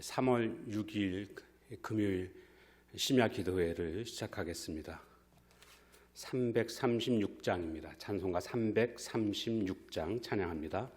3월 6일 금요일 심야 기도회를 시작하겠습니다. 336장입니다. 찬송가 336장 찬양합니다.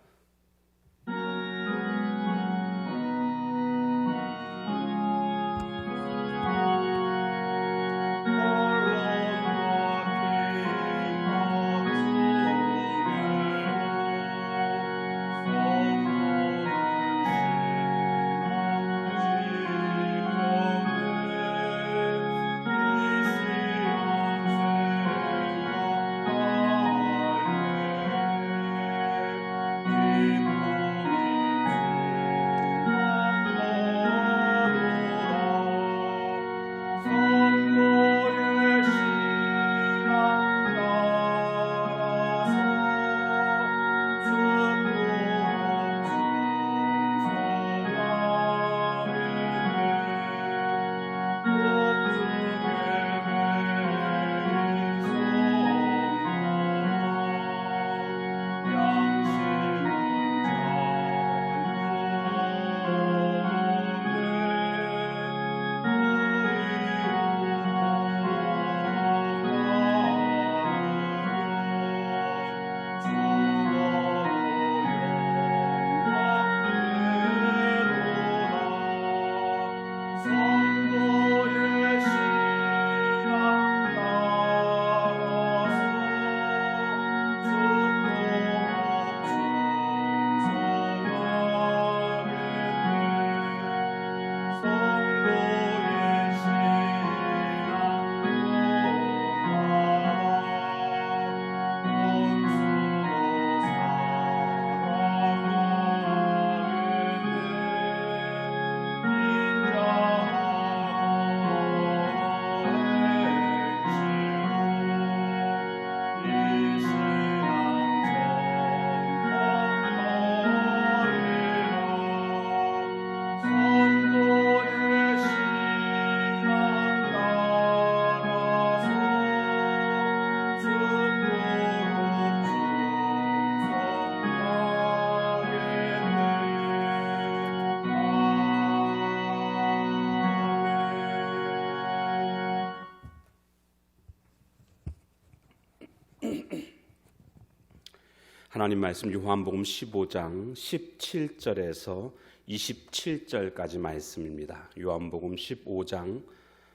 하나님 말씀 요한복음 15장 17절에서 27절까지 말씀입니다. 요한복음 15장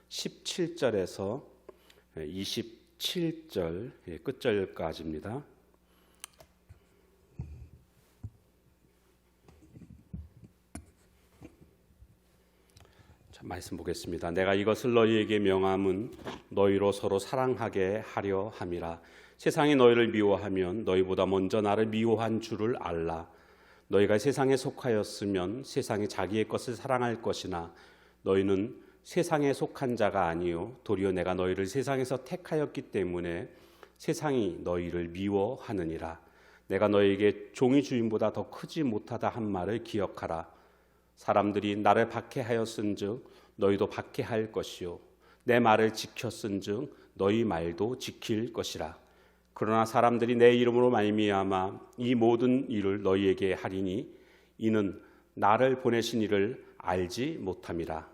17절에서 27절 끝절까지입니다. 자, 말씀 보겠습니다. 내가 이것을 너희에게 명함은 너희로 서로 사랑하게 하려 함이라. 세상이 너희를 미워하면 너희보다 먼저 나를 미워한 줄을 알라. 너희가 세상에 속하였으면 세상이 자기의 것을 사랑할 것이나 너희는 세상에 속한 자가 아니요 도리어 내가 너희를 세상에서 택하였기 때문에 세상이 너희를 미워하느니라. 내가 너희에게 종이 주인보다 더 크지 못하다 한 말을 기억하라. 사람들이 나를 박해하였은즉 너희도 박해할 것이요 내 말을 지켰은즉 너희 말도 지킬 것이라. 그러나 사람들이 내 이름으로 말미암아 이 모든 일을 너희에게 하리니 이는 나를 보내신 이를 알지 못함이라.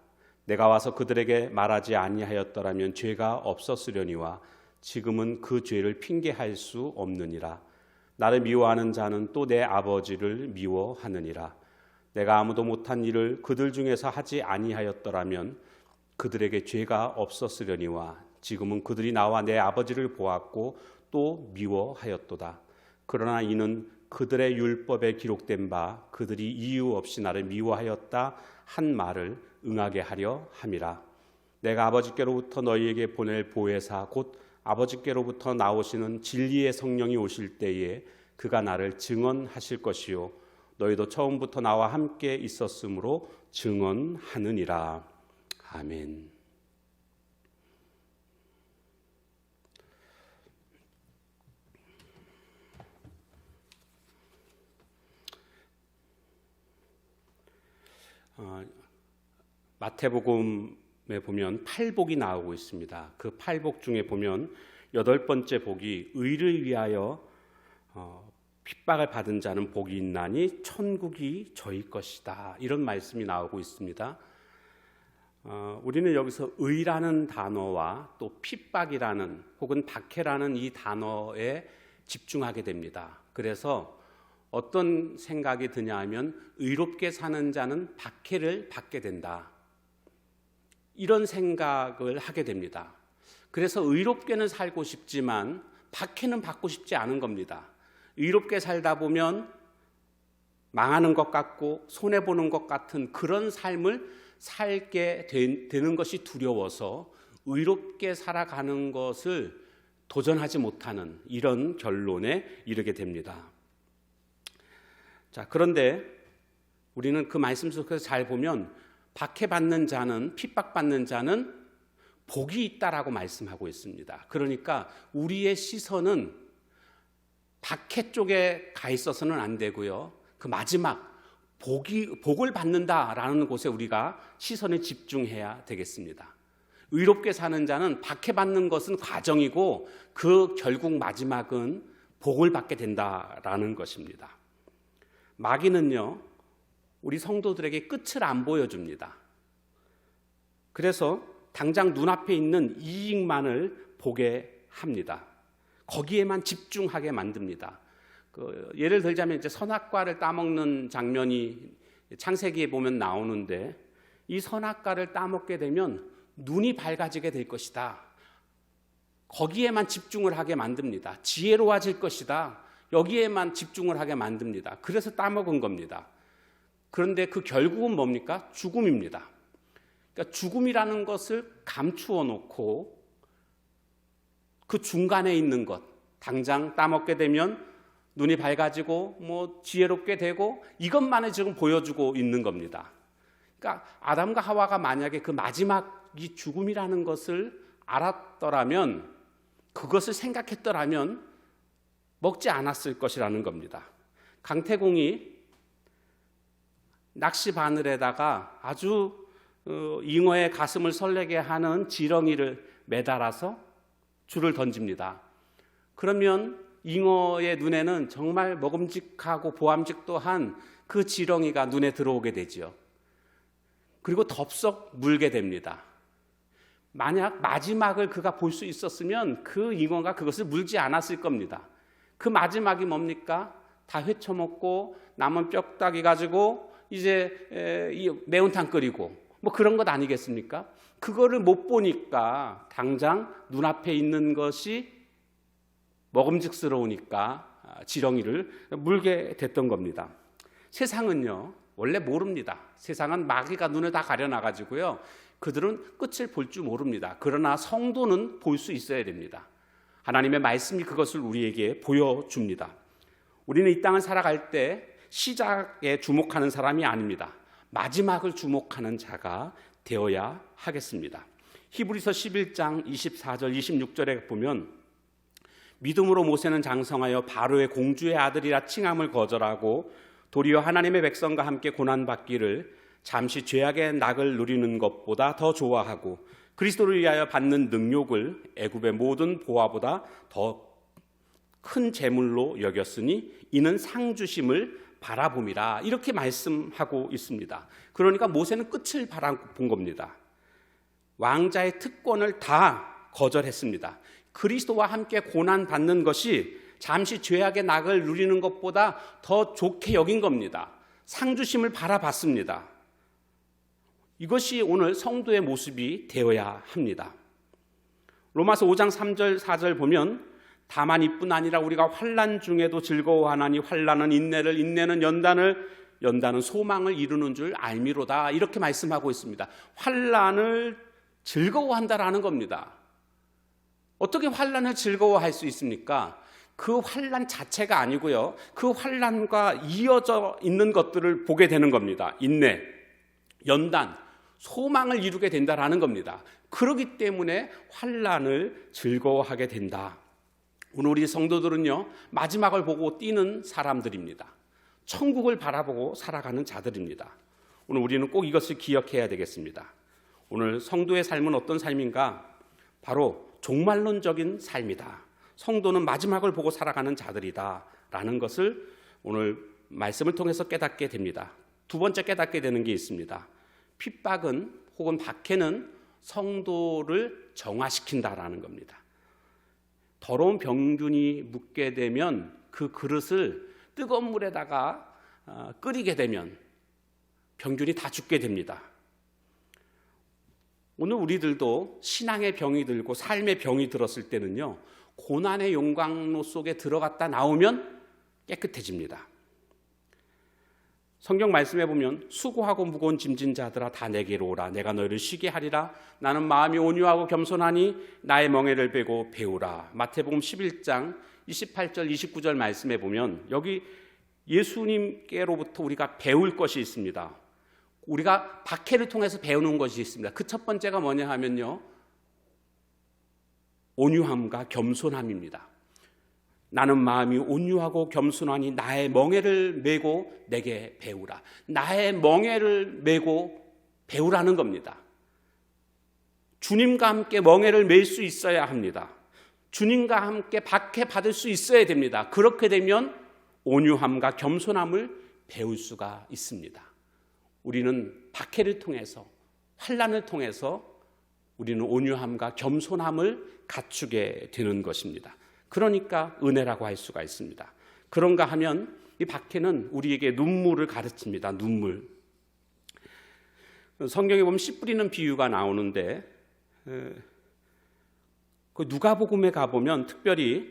내가 와서 그들에게 말하지 아니하였더라면 죄가 없었으려니와 지금은 그 죄를 핑계할 수 없느니라. 나를 미워하는 자는 또 내 아버지를 미워하느니라. 내가 아무도 못한 일을 그들 중에서 하지 아니하였더라면 그들에게 죄가 없었으려니와 지금은 그들이 나와 내 아버지를 보았고 또 미워하였도다. 그러나 이는 그들의 율법에 기록된 바 그들이 이유 없이 나를 미워하였다 한 말을 응하게 하려 함이라. 내가 아버지께로부터 너희에게 보낼 보혜사 곧 아버지께로부터 나오시는 진리의 성령이 오실 때에 그가 나를 증언하실 것이요 너희도 처음부터 나와 함께 있었으므로 증언하느니라. 아멘. 마태복음에 보면 8복이 나오고 있습니다. 그 8복 중에 보면 8번째 복이 의를 위하여 핍박을 받은 자는 복이 있나니 천국이 저희 것이다. 이런 말씀이 나오고 있습니다. 우리는 여기서 의라는 단어와 또 핍박이라는 혹은 박해라는 이 단어에 집중하게 됩니다. 그래서 어떤 생각이 드냐 하면 의롭게 사는 자는 박해를 받게 된다. 이런 생각을 하게 됩니다. 그래서 의롭게는 살고 싶지만 박해는 받고 싶지 않은 겁니다. 의롭게 살다 보면 망하는 것 같고 손해보는 것 같은 그런 삶을 살게 되는 것이 두려워서 의롭게 살아가는 것을 도전하지 못하는 이런 결론에 이르게 됩니다. 자, 그런데 우리는 그 말씀 속에서 잘 보면 박해받는 자는, 핍박받는 자는 복이 있다라고 말씀하고 있습니다. 그러니까 우리의 시선은 박해 쪽에 가 있어서는 안 되고요. 그 마지막 복을 받는다라는 곳에 우리가 시선을 집중해야 되겠습니다. 의롭게 사는 자는 박해받는 것은 과정이고 그 결국 마지막은 복을 받게 된다라는 것입니다. 마귀는요, 우리 성도들에게 끝을 안 보여줍니다. 그래서 당장 눈앞에 있는 이익만을 보게 합니다. 거기에만 집중하게 만듭니다. 예를 들자면 이제 선악과를 따먹는 장면이 창세기에 보면 나오는데 이 선악과를 따먹게 되면 눈이 밝아지게 될 것이다. 거기에만 집중을 하게 만듭니다. 지혜로워질 것이다. 여기에만 집중을 하게 만듭니다. 그래서 따먹은 겁니다. 그런데 그 결국은 뭡니까? 죽음입니다. 그러니까 죽음이라는 것을 감추어 놓고 그 중간에 있는 것, 당장 따먹게 되면 눈이 밝아지고 지혜롭게 되고 이것만을 지금 보여주고 있는 겁니다. 그러니까 아담과 하와가 만약에 그 마지막이 죽음이라는 것을 알았더라면, 그것을 생각했더라면 먹지 않았을 것이라는 겁니다. 강태공이 낚시 바늘에다가 아주 잉어의 가슴을 설레게 하는 지렁이를 매달아서 줄을 던집니다. 그러면 잉어의 눈에는 정말 먹음직하고 보암직도 한 그 지렁이가 눈에 들어오게 되지요. 그리고 덥석 물게 됩니다. 만약 마지막을 그가 볼 수 있었으면 그 잉어가 그것을 물지 않았을 겁니다. 그 마지막이 뭡니까? 다 회쳐먹고 남은 뼈다귀 가지고 이제 매운탕 끓이고 그런 것 아니겠습니까? 그거를 못 보니까 당장 눈앞에 있는 것이 먹음직스러우니까 지렁이를 물게 됐던 겁니다. 세상은요, 원래 모릅니다. 세상은 마귀가 눈을 다 가려놔가지고요, 그들은 끝을 볼 줄 모릅니다. 그러나 성도는 볼 수 있어야 됩니다. 하나님의 말씀이 그것을 우리에게 보여줍니다. 우리는 이 땅을 살아갈 때 시작에 주목하는 사람이 아닙니다. 마지막을 주목하는 자가 되어야 하겠습니다. 히브리서 11장 24절 26절에 보면 믿음으로 모세는 장성하여 바로의 공주의 아들이라 칭함을 거절하고 도리어 하나님의 백성과 함께 고난받기를 잠시 죄악의 낙을 누리는 것보다 더 좋아하고 그리스도를 위하여 받는 능욕을 애굽의 모든 보화보다 더 큰 재물로 여겼으니 이는 상 주심을 바라봄이라, 이렇게 말씀하고 있습니다. 그러니까 모세는 끝을 바라본 겁니다. 왕자의 특권을 다 거절했습니다. 그리스도와 함께 고난받는 것이 잠시 죄악의 낙을 누리는 것보다 더 좋게 여긴 겁니다. 상 주심을 바라봤습니다. 이것이 오늘 성도의 모습이 되어야 합니다. 로마서 5장 3절 4절 보면 다만 이뿐 아니라 우리가 환난 중에도 즐거워하나니 환난은 인내를, 인내는 연단을, 연단은 소망을 이루는 줄 알미로다, 이렇게 말씀하고 있습니다. 환난을 즐거워한다라는 겁니다. 어떻게 환난을 즐거워할 수 있습니까? 그 환난 자체가 아니고요, 그 환난과 이어져 있는 것들을 보게 되는 겁니다. 인내, 연단, 소망을 이루게 된다라는 겁니다. 그렇기 때문에 환난을 즐거워하게 된다. 오늘 우리 성도들은요, 마지막을 보고 뛰는 사람들입니다. 천국을 바라보고 살아가는 자들입니다. 오늘 우리는 꼭 이것을 기억해야 되겠습니다. 오늘 성도의 삶은 어떤 삶인가? 바로 종말론적인 삶이다. 성도는 마지막을 보고 살아가는 자들이다라는 것을 오늘 말씀을 통해서 깨닫게 됩니다. 두 번째 깨닫게 되는 게 있습니다. 핍박은 혹은 박해는 성도를 정화시킨다라는 겁니다. 더러운 병균이 묻게 되면 그 그릇을 뜨거운 물에다가 끓이게 되면 병균이 다 죽게 됩니다. 오늘 우리들도 신앙의 병이 들고 삶의 병이 들었을 때는요, 고난의 용광로 속에 들어갔다 나오면 깨끗해집니다. 성경 말씀에 보면 수고하고 무거운 짐진 자들아 다 내게로 오라. 내가 너희를 쉬게 하리라. 나는 마음이 온유하고 겸손하니 나의 멍에를 베고 배우라. 마태복음 11장 28절 29절 말씀에 보면 여기 예수님께로부터 우리가 배울 것이 있습니다. 우리가 박해를 통해서 배우는 것이 있습니다. 그 첫 번째가 뭐냐 하면요, 온유함과 겸손함입니다. 나는 마음이 온유하고 겸손하니 나의 멍에를 메고 내게 배우라. 나의 멍에를 메고 배우라는 겁니다. 주님과 함께 멍에를 맬 수 있어야 합니다. 주님과 함께 박해받을 수 있어야 됩니다. 그렇게 되면 온유함과 겸손함을 배울 수가 있습니다. 우리는 박해를 통해서, 환난을 통해서 우리는 온유함과 겸손함을 갖추게 되는 것입니다. 그러니까 은혜라고 할 수가 있습니다. 그런가 하면 이 박해는 우리에게 눈물을 가르칩니다. 눈물. 성경에 보면 씨 뿌리는 비유가 나오는데 그 누가복음에 가보면 특별히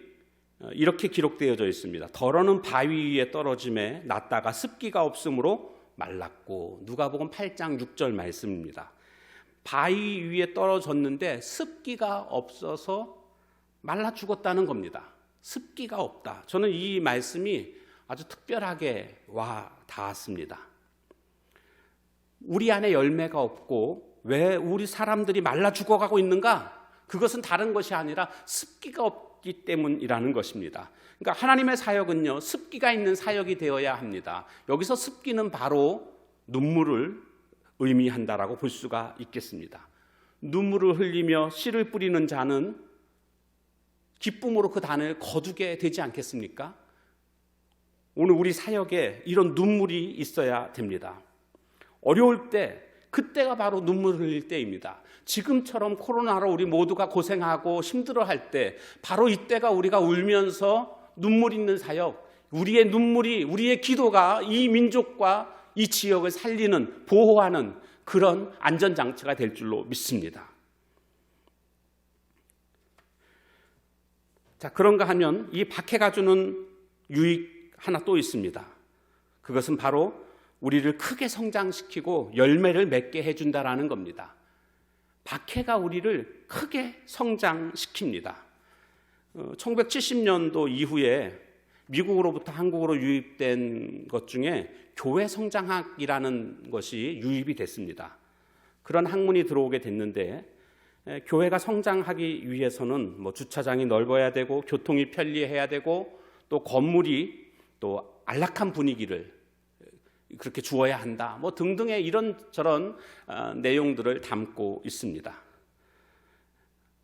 이렇게 기록되어져 있습니다. 덜어는 바위 위에 떨어짐에 났다가 습기가 없으므로 말랐고, 누가복음 8장 6절 말씀입니다. 바위 위에 떨어졌는데 습기가 없어서 말라 죽었다는 겁니다. 습기가 없다. 저는 이 말씀이 아주 특별하게 와 닿았습니다. 우리 안에 열매가 없고 왜 우리 사람들이 말라 죽어가고 있는가? 그것은 다른 것이 아니라 습기가 없기 때문이라는 것입니다. 그러니까 하나님의 사역은요, 습기가 있는 사역이 되어야 합니다. 여기서 습기는 바로 눈물을 의미한다라고 볼 수가 있겠습니다. 눈물을 흘리며 씨를 뿌리는 자는 기쁨으로 그 단을 거두게 되지 않겠습니까? 오늘 우리 사역에 이런 눈물이 있어야 됩니다. 어려울 때, 그때가 바로 눈물을 흘릴 때입니다. 지금처럼 코로나로 우리 모두가 고생하고 힘들어할 때, 바로 이때가 우리가 울면서 눈물 있는 사역, 우리의 눈물이, 우리의 기도가 이 민족과 이 지역을 살리는, 보호하는 그런 안전장치가 될 줄로 믿습니다. 자, 그런가 하면 이 박해가 주는 유익 하나 또 있습니다. 그것은 바로 우리를 크게 성장시키고 열매를 맺게 해준다라는 겁니다. 박해가 우리를 크게 성장시킵니다. 1970년도 이후에 미국으로부터 한국으로 유입된 것 중에 교회 성장학이라는 것이 유입이 됐습니다. 그런 학문이 들어오게 됐는데, 교회가 성장하기 위해서는 주차장이 넓어야 되고 교통이 편리해야 되고 또 건물이 또 안락한 분위기를 그렇게 주어야 한다, 등등의 이런저런 내용들을 담고 있습니다.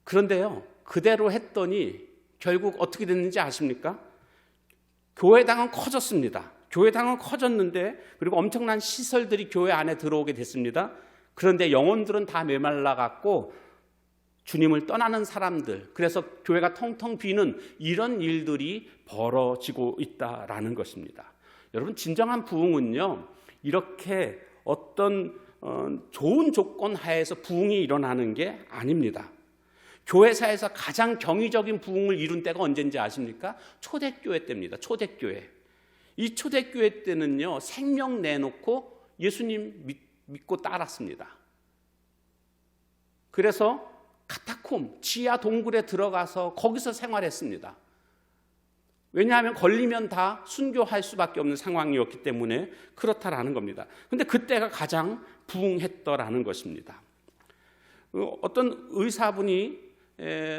그런데요, 그대로 했더니 결국 어떻게 됐는지 아십니까? 교회당은 커졌습니다. 교회당은 커졌는데, 그리고 엄청난 시설들이 교회 안에 들어오게 됐습니다. 그런데 영혼들은 다 메말라갖고 주님을 떠나는 사람들, 그래서 교회가 텅텅 비는 이런 일들이 벌어지고 있다라는 것입니다. 여러분, 진정한 부흥은요, 이렇게 어떤 좋은 조건 하에서 부흥이 일어나는 게 아닙니다. 교회사에서 가장 경이적인 부흥을 이룬 때가 언제인지 아십니까? 초대교회 때입니다. 초대교회. 이 초대교회 때는요, 생명 내놓고 예수님 믿고 따랐습니다. 그래서 카타콤, 지하 동굴에 들어가서 거기서 생활했습니다. 왜냐하면 걸리면 다 순교할 수밖에 없는 상황이었기 때문에 그렇다라는 겁니다. 그런데 그때가 가장 부흥했더라는 것입니다. 어떤 의사분이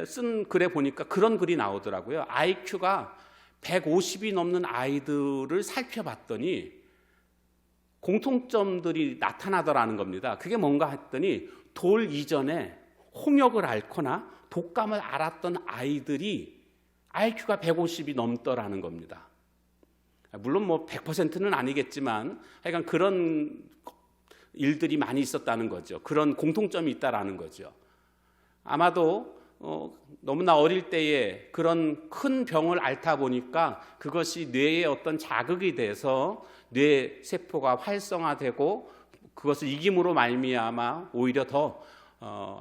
쓴 글에 보니까 그런 글이 나오더라고요. IQ가 150이 넘는 아이들을 살펴봤더니 공통점들이 나타나더라는 겁니다. 그게 뭔가 했더니 돌 이전에 홍역을 앓거나 독감을 앓았던 아이들이 IQ가 150이 넘더라는 겁니다. 물론 뭐 100%는 아니겠지만 하여간 그런 일들이 많이 있었다는 거죠. 그런 공통점이 있다라는 거죠. 아마도 너무나 어릴 때에 그런 큰 병을 앓다 보니까 그것이 뇌에 어떤 자극이 돼서 뇌 세포가 활성화되고 그것을 이김으로 말미암아 오히려 더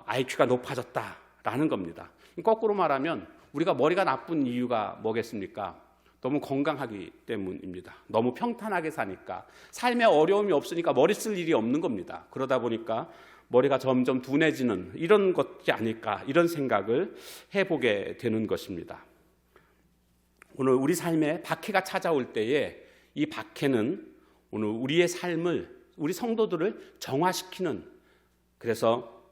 IQ가 높아졌다라는 겁니다. 거꾸로 말하면 우리가 머리가 나쁜 이유가 뭐겠습니까? 너무 건강하기 때문입니다. 너무 평탄하게 사니까, 삶에 어려움이 없으니까 머리 쓸 일이 없는 겁니다. 그러다 보니까 머리가 점점 둔해지는 이런 것이 아닐까, 이런 생각을 해보게 되는 것입니다. 오늘 우리 삶에 박해가 찾아올 때에 이 박해는 오늘 우리의 삶을, 우리 성도들을 정화시키는, 그래서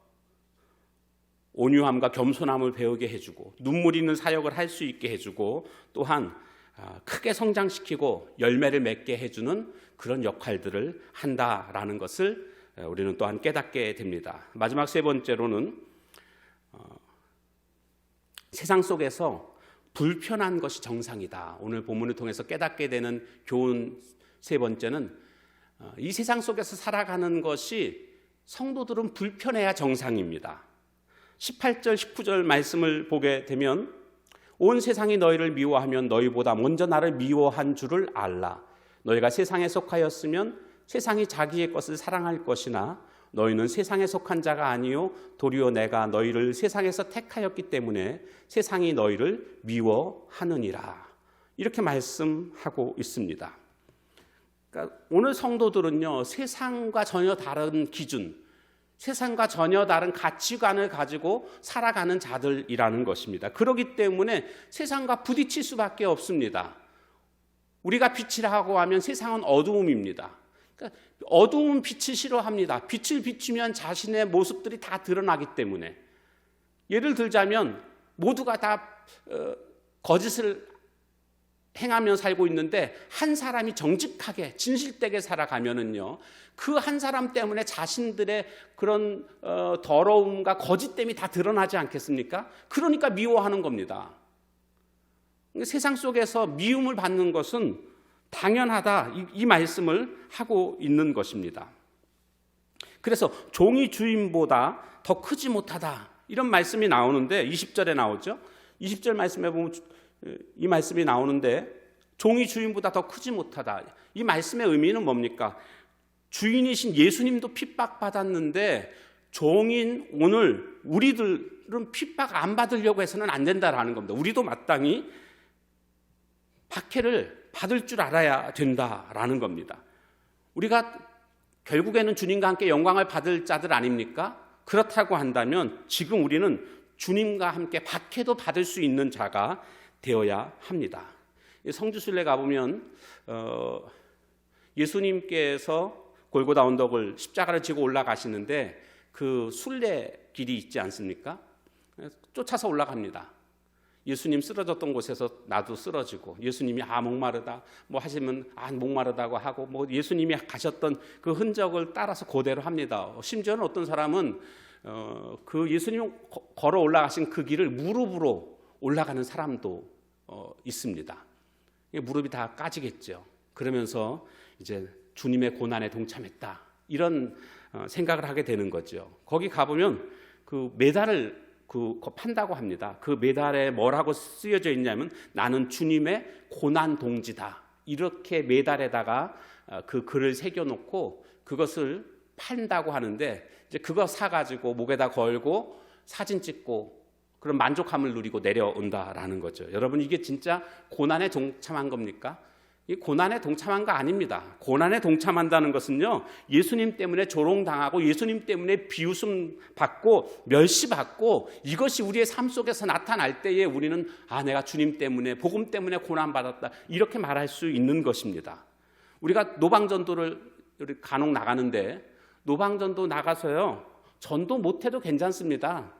온유함과 겸손함을 배우게 해주고 눈물 있는 사역을 할 수 있게 해주고 또한 크게 성장시키고 열매를 맺게 해주는 그런 역할들을 한다라는 것을 우리는 또한 깨닫게 됩니다. 마지막 세 번째로는 세상 속에서 불편한 것이 정상이다. 오늘 본문을 통해서 깨닫게 되는 교훈 세 번째는 이 세상 속에서 살아가는 것이 성도들은 불편해야 정상입니다. 18절 19절 말씀을 보게 되면 온 세상이 너희를 미워하면 너희보다 먼저 나를 미워한 줄을 알라. 너희가 세상에 속하였으면 세상이 자기의 것을 사랑할 것이나 너희는 세상에 속한 자가 아니요 도리어 내가 너희를 세상에서 택하였기 때문에 세상이 너희를 미워하느니라. 이렇게 말씀하고 있습니다. 그러니까 오늘 성도들은요, 세상과 전혀 다른 기준, 세상과 전혀 다른 가치관을 가지고 살아가는 자들이라는 것입니다. 그렇기 때문에 세상과 부딪힐 수밖에 없습니다. 우리가 빛이라고 하면 세상은 어두움입니다. 그러니까 어두운 빛을 싫어합니다. 빛을 비추면 자신의 모습들이 다 드러나기 때문에. 예를 들자면 모두가 다 거짓을 행하며 살고 있는데 한 사람이 정직하게 진실되게 살아가면은요, 그 한 사람 때문에 자신들의 그런 더러움과 거짓됨이 다 드러나지 않겠습니까? 그러니까 미워하는 겁니다. 세상 속에서 미움을 받는 것은 당연하다, 이 말씀을 하고 있는 것입니다. 그래서 종이 주인보다 더 크지 못하다, 이런 말씀이 나오는데 20절에 나오죠. 20절 말씀에 보면 이 말씀이 나오는데 종이 주인보다 더 크지 못하다. 이 말씀의 의미는 뭡니까? 주인이신 예수님도 핍박받았는데 종인 오늘 우리들은 핍박 안 받으려고 해서는 안 된다라는 겁니다. 우리도 마땅히 박해를 받을 줄 알아야 된다라는 겁니다. 우리가 결국에는 주님과 함께 영광을 받을 자들 아닙니까? 그렇다고 한다면 지금 우리는 주님과 함께 박해도 받을 수 있는 자가 되어야 합니다. 성주순례 가보면 예수님께서 골고다 언덕을 십자가를 지고 올라가시는데 그 순례길이 있지 않습니까? 쫓아서 올라갑니다. 예수님 쓰러졌던 곳에서 나도 쓰러지고, 예수님이 목마르다 뭐 하시면 목마르다고 하고, 뭐 예수님이 가셨던 그 흔적을 따라서 그대로 합니다. 심지어는 어떤 사람은 그 예수님이 걸어 올라가신 그 길을 무릎으로 올라가는 사람도 있습니다. 무릎이 다 까지겠죠. 그러면서 이제 주님의 고난에 동참했다, 이런 생각을 하게 되는 거죠. 거기 가보면 그 메달을 판다고 합니다. 그 메달에 뭐라고 쓰여져 있냐면 나는 주님의 고난 동지다, 이렇게 메달에다가 그 글을 새겨놓고 그것을 판다고 하는데, 이제 그거 사가지고 목에다 걸고 사진 찍고 그런 만족함을 누리고 내려온다라는 거죠. 여러분, 이게 진짜 고난에 동참한 겁니까? 이 고난에 동참한 거 아닙니다. 고난에 동참한다는 것은요, 예수님 때문에 조롱당하고 예수님 때문에 비웃음 받고 멸시받고, 이것이 우리의 삶 속에서 나타날 때에 우리는 내가 주님 때문에, 복음 때문에 고난받았다, 이렇게 말할 수 있는 것입니다. 우리가 노방전도를 간혹 나가는데, 노방전도 나가서요, 전도 못해도 괜찮습니다.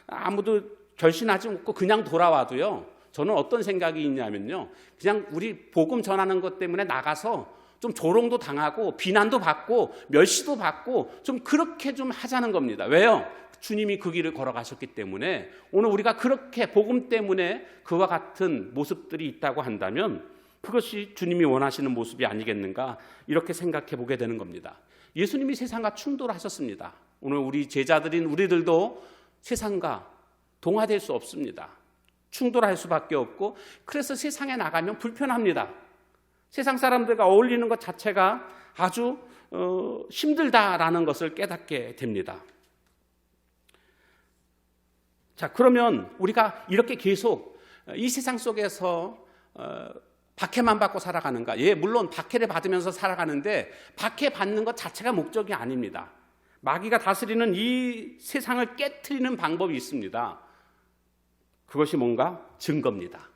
아무도 결신하지 않고 그냥 돌아와도요, 저는 어떤 생각이 있냐면요, 그냥 우리 복음 전하는 것 때문에 나가서 좀 조롱도 당하고 비난도 받고 멸시도 받고 좀 그렇게 좀 하자는 겁니다. 왜요? 주님이 그 길을 걸어가셨기 때문에 오늘 우리가 그렇게 복음 때문에 그와 같은 모습들이 있다고 한다면 그것이 주님이 원하시는 모습이 아니겠는가 이렇게 생각해 보게 되는 겁니다. 예수님이 세상과 충돌하셨습니다. 오늘 우리 제자들인 우리들도 세상과 동화될 수 없습니다. 충돌할 수밖에 없고 그래서 세상에 나가면 불편합니다. 세상 사람들과 어울리는 것 자체가 아주 힘들다라는 것을 깨닫게 됩니다. 자, 그러면 우리가 이렇게 계속 이 세상 속에서 박해만 받고 살아가는가? 예, 물론 박해를 받으면서 살아가는데 박해 받는 것 자체가 목적이 아닙니다. 마귀가 다스리는 이 세상을 깨트리는 방법이 있습니다. 그것이 뭔가? 증거입니다.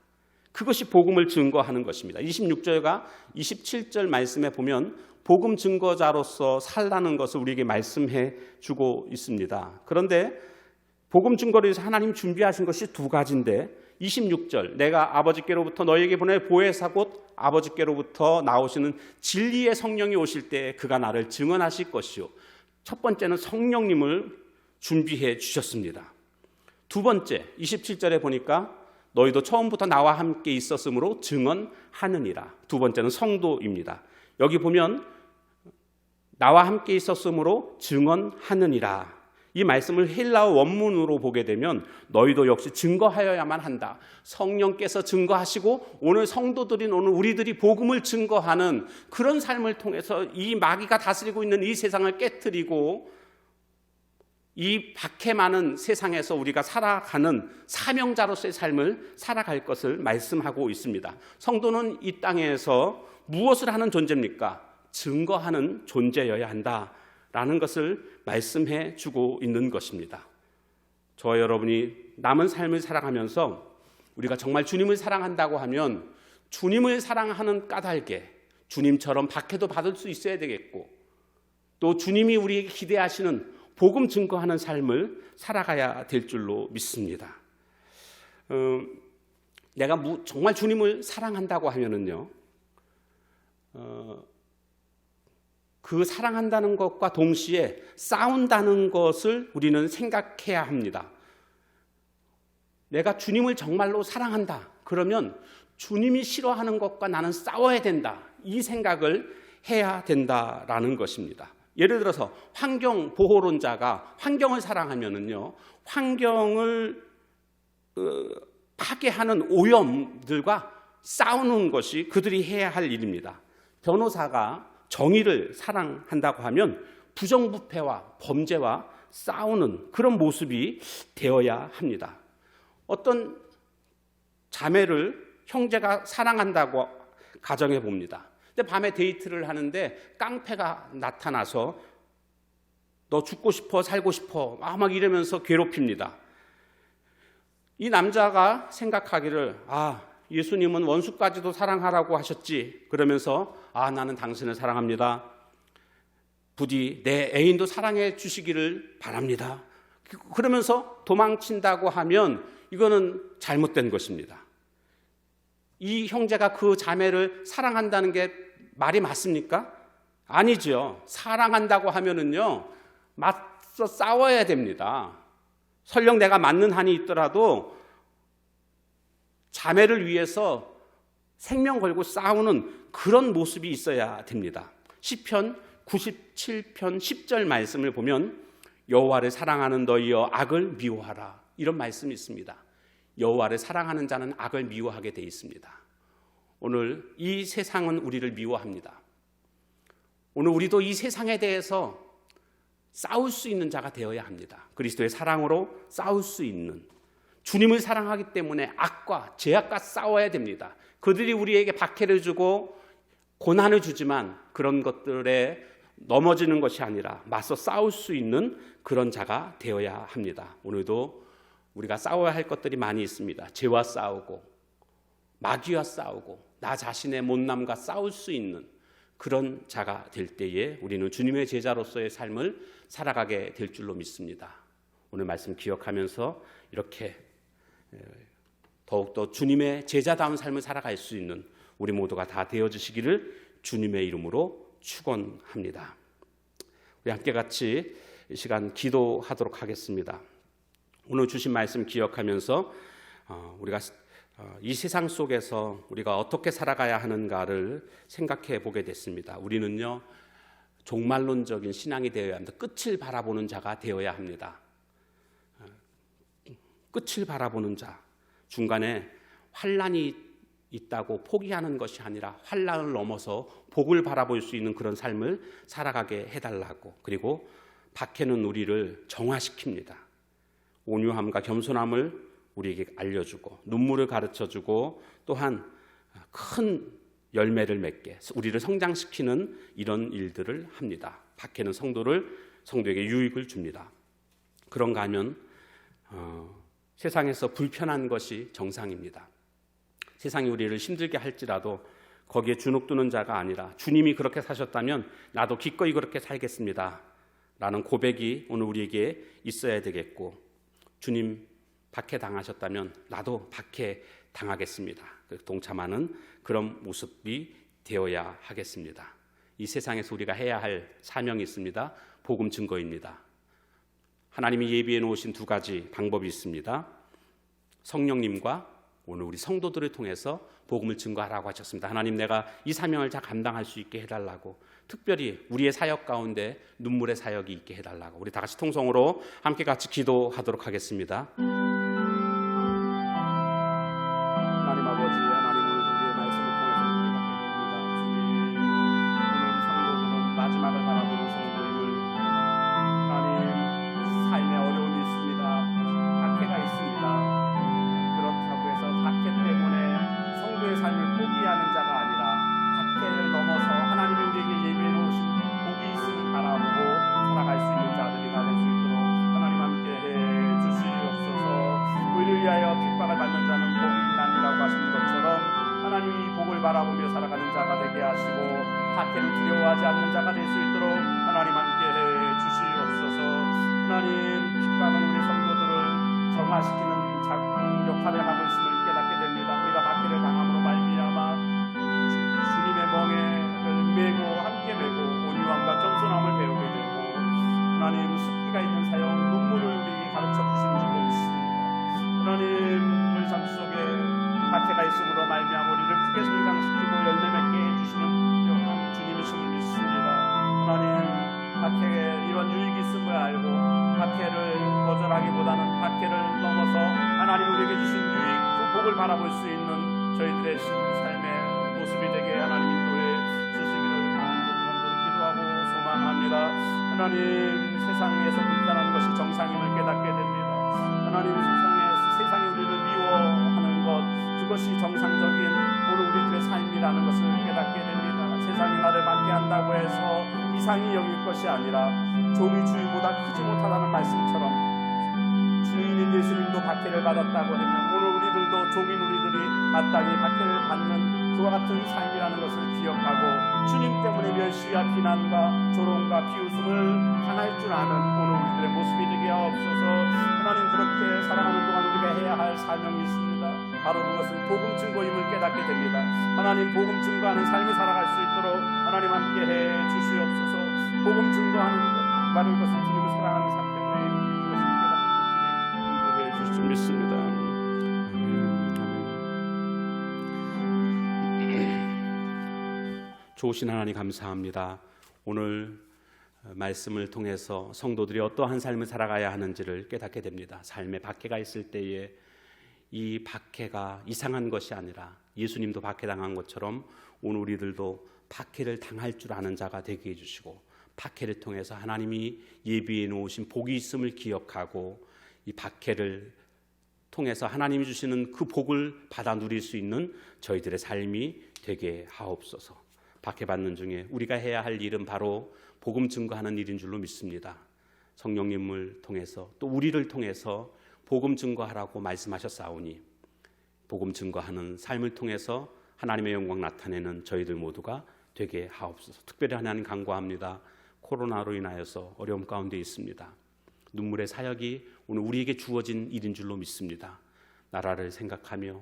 그것이 복음을 증거하는 것입니다. 26절과 27절 말씀에 보면 복음 증거자로서 살라는 것을 우리에게 말씀해 주고 있습니다. 그런데 복음 증거를 위해서 하나님 준비하신 것이 두 가지인데 26절 내가 아버지께로부터 너희에게 보낼 보혜사 곧 아버지께로부터 나오시는 진리의 성령이 오실 때 그가 나를 증언하실 것이요. 첫 번째는 성령님을 준비해 주셨습니다. 두 번째 27절에 보니까 너희도 처음부터 나와 함께 있었으므로 증언하느니라. 두 번째는 성도입니다. 여기 보면 나와 함께 있었으므로 증언하느니라. 이 말씀을 헬라어 원문으로 보게 되면 너희도 역시 증거하여야만 한다. 성령께서 증거하시고 오늘 성도들인 오늘 우리들이 복음을 증거하는 그런 삶을 통해서 이 마귀가 다스리고 있는 이 세상을 깨트리고 이 박해 많은 세상에서 우리가 살아가는 사명자로서의 삶을 살아갈 것을 말씀하고 있습니다. 성도는 이 땅에서 무엇을 하는 존재입니까? 증거하는 존재여야 한다라는 것을 말씀해 주고 있는 것입니다. 저와 여러분이 남은 삶을 살아가면서 우리가 정말 주님을 사랑한다고 하면 주님을 사랑하는 까닭에 주님처럼 박해도 받을 수 있어야 되겠고 또 주님이 우리에게 기대하시는 복음 증거하는 삶을 살아가야 될 줄로 믿습니다. 내가 정말 주님을 사랑한다고 하면은요, 그 사랑한다는 것과 동시에 싸운다는 것을 우리는 생각해야 합니다. 내가 주님을 정말로 사랑한다. 그러면 주님이 싫어하는 것과 나는 싸워야 된다. 이 생각을 해야 된다라는 것입니다. 예를 들어서 환경보호론자가 환경을 사랑하면은요, 환경을 파괴하는 오염들과 싸우는 것이 그들이 해야 할 일입니다. 변호사가 정의를 사랑한다고 하면 부정부패와 범죄와 싸우는 그런 모습이 되어야 합니다. 어떤 자매를 형제가 사랑한다고 가정해 봅니다. 근데 밤에 데이트를 하는데 깡패가 나타나서 너 죽고 싶어 살고 싶어 막 이러면서 괴롭힙니다. 이 남자가 생각하기를 예수님은 원수까지도 사랑하라고 하셨지. 그러면서 나는 당신을 사랑합니다. 부디 내 애인도 사랑해 주시기를 바랍니다. 그러면서 도망친다고 하면 이거는 잘못된 것입니다. 이 형제가 그 자매를 사랑한다는 게 말이 맞습니까? 아니죠. 사랑한다고 하면은요, 맞서 싸워야 됩니다. 설령 내가 맞는 한이 있더라도 자매를 위해서 생명 걸고 싸우는 그런 모습이 있어야 됩니다. 시편 97편 10절 말씀을 보면 여호와를 사랑하는 너희여 악을 미워하라. 이런 말씀이 있습니다. 여호와를 사랑하는 자는 악을 미워하게 돼 있습니다. 오늘 이 세상은 우리를 미워합니다. 오늘 우리도 이 세상에 대해서 싸울 수 있는 자가 되어야 합니다. 그리스도의 사랑으로 싸울 수 있는, 주님을 사랑하기 때문에 악과 죄악과 싸워야 됩니다. 그들이 우리에게 박해를 주고 고난을 주지만 그런 것들에 넘어지는 것이 아니라 맞서 싸울 수 있는 그런 자가 되어야 합니다. 오늘도 우리가 싸워야 할 것들이 많이 있습니다. 죄와 싸우고 마귀와 싸우고 나 자신의 못남과 싸울 수 있는 그런 자가 될 때에 우리는 주님의 제자로서의 삶을 살아가게 될 줄로 믿습니다. 오늘 말씀 기억하면서 이렇게 더욱더 주님의 제자다운 삶을 살아갈 수 있는 우리 모두가 다 되어주시기를 주님의 이름으로 축원합니다. 우리 함께 같이 이 시간 기도하도록 하겠습니다. 오늘 주신 말씀 기억하면서 우리가 이 세상 속에서 우리가 어떻게 살아가야 하는가를 생각해 보게 됐습니다. 우리는요, 종말론적인 신앙이 되어야 합니다. 끝을 바라보는 자가 되어야 합니다. 끝을 바라보는 자, 중간에 환난이 있다고 포기하는 것이 아니라 환난을 넘어서 복을 바라볼 수 있는 그런 삶을 살아가게 해달라고, 그리고 박해는 우리를 정화시킵니다. 온유함과 겸손함을 우리에게 알려주고 눈물을 가르쳐주고 또한 큰 열매를 맺게 우리를 성장시키는 이런 일들을 합니다. 박해는 성도에게 유익을 줍니다. 그런가 하면 세상에서 불편한 것이 정상입니다. 세상이 우리를 힘들게 할지라도 거기에 주눅드는 자가 아니라 주님이 그렇게 사셨다면 나도 기꺼이 그렇게 살겠습니다 라는 고백이 오늘 우리에게 있어야 되겠고, 주님 박해당하셨다면 나도 박해당하겠습니다, 동참하는 그런 모습이 되어야 하겠습니다. 이 세상에서 우리가 해야 할 사명이 있습니다. 복음 증거입니다. 하나님이 예비해 놓으신 두 가지 방법이 있습니다. 성령님과 오늘 우리 성도들을 통해서 복음을 증거하라고 하셨습니다. 하나님, 내가 이 사명을 잘 감당할 수 있게 해달라고, 특별히 우리의 사역 가운데 눈물의 사역이 있게 해달라고, 우리 다 같이 통성으로 함께 같이 기도하도록 하겠습니다. 하나님 아버지, 하나님 오늘 우리의 말씀을 통해서 기도하게 됩니다. 오늘 우리 성도들은 마지막을 바라보는 성도임을, 하나님 삶에 어려움이 있습니다. 박해가 있습니다. 그렇다고 해서 박해 때문에 성도의 삶을 포기하는 자가 아니라 박해를 넘어서 하나님이 우리에게 예비해 놓으신 복이 있음을 바라보고 살아갈 수 있는 자들이 다 될 수 있도록 하나님 함께 해 주시옵소서. 의를 위하여 핍박을 받는 자는 복이 있나니라고 하시는 것처럼 하나님이 이 복을 바라보며 살아가는 자가 되게 하시고 박해를 두려워하지 않는 자가 될 수 있도록 하나님 함께 해 주시옵소서. 하나님, 핍박은 우리 성도들을 정화시키는 역할을 하고 있음을 깨닫게 됩니다. 우리가 박해를 당함으로 말미암아 주님의 멍에 메고 함께 메고 온유함과 겸손함을 배우게 되고, 하나님 습기가 있는 사역, 눈물을 우리에게 가르쳐 주시는 줄로 믿습니다. 하나님, 우리 삶 속에 박해가 있음으로 말미암아 우리를 크게 성장시키고 열매 맺게 해주시는 영광 주님이심을 믿습니다. 하나님, 박해에 이런 유익이 있음을 알고 박해를 거절하기보다는 박해를 넘어서 하나님 우리에게 주신 유익, 그 복을 바라볼 수 있는 저희들의 삶의 모습이 되게 하나님 인도해 주시기를 간절히 기도하고 소망합니다. 하나님, 세상에서 불편한 것이 정상임을 깨닫게 됩니다. 하나님, 세상이 우리를 미워하는 것, 그것이 정상적인 오늘 우리들의 삶이라는 것을 깨닫게 됩니다. 세상이 나를 박해한다고 해서 이상히 여길 것이 아니라 종이 주인보다 크지 못하다는 말씀처럼 주인인 예수님도 박해를 받았다고 하면 오늘 우리들도 종인 우리들이 마땅히 박해를 받는 그와 같은 삶이라는 것을 기억하고 주님 때문에 멸시와 비난과 조롱과 비웃음을 당할 줄 아는 오늘 우리들의 모습이 되게 하옵소서. 하나님, 그렇게 살아가는 동안 우리가 해야 할 사명이 있습니다. 바로 그것은 복음 증거임을 깨닫게 됩니다. 하나님, 복음 증거하는 삶을 살아갈 수 있도록 하나님 함께 해 주시옵소서. 복음 증거하는 것, 바로 그것은 주님을 사랑하는 삶 때문에 그것을 깨닫는 주님 인도해 주실 줄 믿습니다. 좋으신 하나님 감사합니다. 오늘 말씀을 통해서 성도들이 어떠한 삶을 살아가야 하는지를 깨닫게 됩니다. 삶에 박해가 있을 때에 이 박해가 이상한 것이 아니라 예수님도 박해당한 것처럼 오늘 우리들도 박해를 당할 줄 아는 자가 되게 해주시고 박해를 통해서 하나님이 예비해 놓으신 복이 있음을 기억하고 이 박해를 통해서 하나님이 주시는 그 복을 받아 누릴 수 있는 저희들의 삶이 되게 하옵소서. 박해받는 중에 우리가 해야 할 일은 바로 복음 증거하는 일인 줄로 믿습니다. 성령님을 통해서 또 우리를 통해서 복음 증거하라고 말씀하셨사오니 복음 증거하는 삶을 통해서 하나님의 영광 나타내는 저희들 모두가 되게 하옵소서. 특별히 하나님 간구합니다. 코로나로 인하여서 어려움 가운데 있습니다. 눈물의 사역이 오늘 우리에게 주어진 일인 줄로 믿습니다. 나라를 생각하며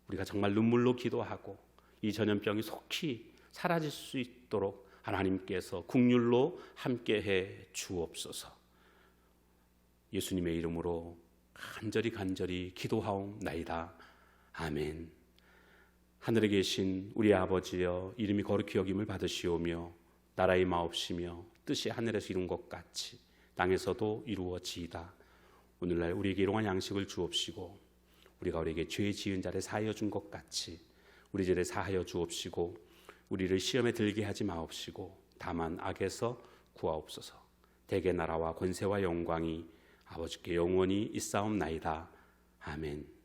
우리가 정말 눈물로 기도하고 이 전염병이 속히 사라질 수 있도록 하나님께서 긍휼로 함께해 주옵소서. 예수님의 이름으로 간절히 기도하옵나이다. 아멘. 하늘에 계신 우리 아버지여, 이름이 거룩히 여김을 받으시오며 나라의 마옵시며 뜻이 하늘에서 이룬 것 같이 땅에서도 이루어지이다. 오늘날 우리에게 일용할 양식을 주옵시고 우리가 우리에게 죄 지은 자를 사하여 준 것 같이 우리 죄를 사하여 주옵시고 우리를 시험에 들게 하지 마옵시고 다만 악에서 구하옵소서. 대개 나라와 권세와 영광이 아버지께 영원히 있사옵나이다. 아멘.